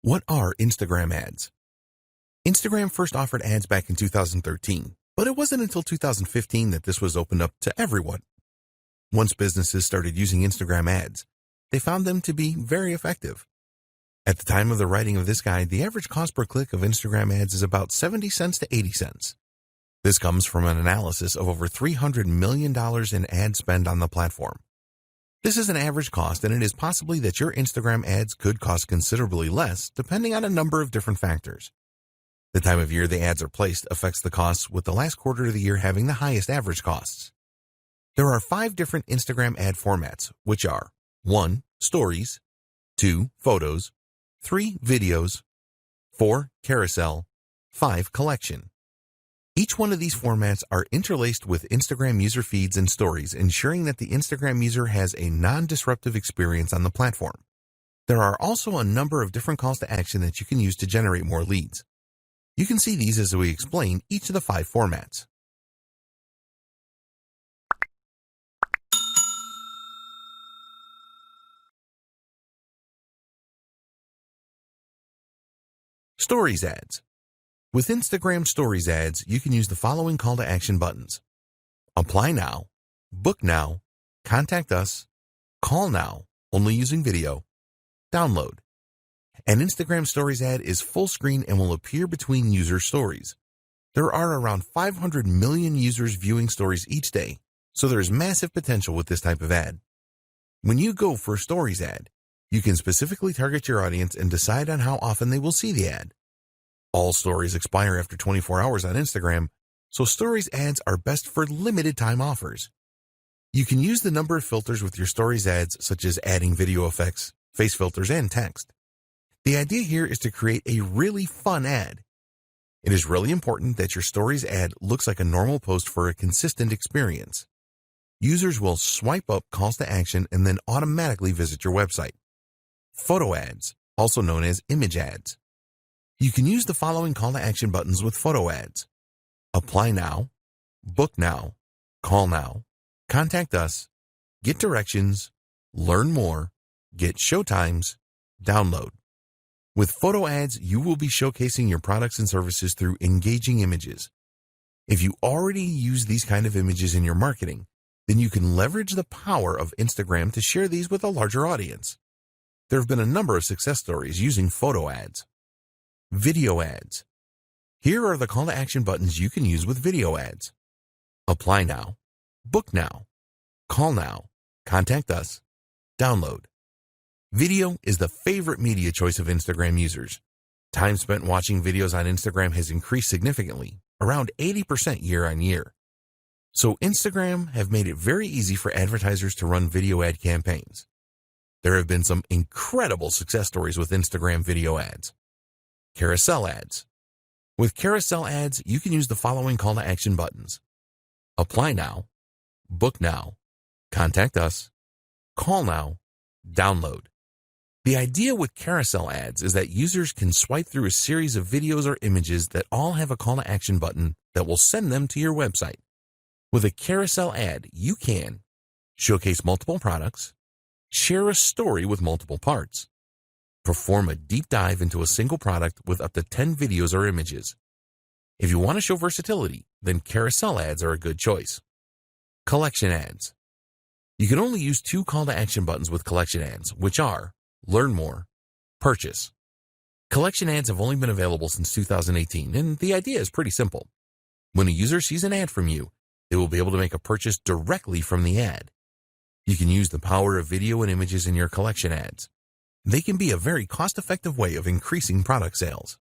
What are Instagram ads? Instagram first offered ads back in 2013, but it wasn't until 2015 that this was opened up to everyone. Once businesses started using Instagram ads, they found them to be very effective. At the time of the writing of this guide, the average cost per click of Instagram ads is about 70 cents to 80 cents. This comes from an analysis of over $300 million in ad spend on the platform. This is an average cost, and it is possibly that your Instagram ads could cost considerably less depending on a number of different factors. The time of year the ads are placed affects the costs, with the last quarter of the year having the highest average costs. There are 5 different Instagram ad formats, which are 1. Stories, 2. Photos, 3. Videos, 4. Carousel, 5. Collection. Each one of these formats are interlaced with Instagram user feeds and stories, ensuring that the Instagram user has a non-disruptive experience on the platform. There are also a number of different calls to action that you can use to generate more leads. You can see these as we explain each of the 5 formats. Stories ads. With Instagram Stories ads, you can use the following call to action buttons: Apply Now, Book Now, Contact Us, Call Now, only using video, Download. An Instagram Stories ad is full screen and will appear between user stories. There are around 500 million users viewing stories each day, so there is massive potential with this type of ad. When you go for a Stories ad, you can specifically target your audience and decide on how often they will see the ad. All stories expire after 24 hours on Instagram, so Stories ads are best for limited time offers. You can use the number of filters with your Stories ads, such as adding video effects, face filters, and text. The idea here is to create a really fun ad. It is really important that your Stories ad looks like a normal post for a consistent experience. Users will swipe up calls to action and then automatically visit your website. Photo ads, also known as image ads. You can use the following call to action buttons with photo ads: Apply Now, Book Now, Call Now, Contact Us, Get Directions, Learn More, Get Showtimes, Download. With photo ads, you will be showcasing your products and services through engaging images. If you already use these kind of images in your marketing, then you can leverage the power of Instagram to share these with a larger audience. There have been a number of success stories using photo ads. Video ads. Here are the call to action buttons you can use with video ads: Apply Now, Book Now, Call Now, Contact Us, Download. Video is the favorite media choice of Instagram users. Time spent watching videos on Instagram has increased significantly, around 80% year on year. So Instagram have made it very easy for advertisers to run video ad campaigns. There have been some incredible success stories with Instagram video ads. Carousel ads. With carousel ads, you can use the following call to action buttons: Apply Now, Book Now, Contact Us, Call Now, Download. The idea with carousel ads is that users can swipe through a series of videos or images that all have a call to action button that will send them to your website. With a carousel ad, you can showcase multiple products, share a story with multiple parts, perform a deep dive into a single product with up to 10 videos or images. If you want to show versatility, then carousel ads are a good choice. Collection ads. You can only use 2 call to action buttons with collection ads, which are Learn More, Purchase. Collection ads have only been available since 2018, and the idea is pretty simple. When a user sees an ad from you, they will be able to make a purchase directly from the ad. You can use the power of video and images in your collection ads. They can be a very cost-effective way of increasing product sales.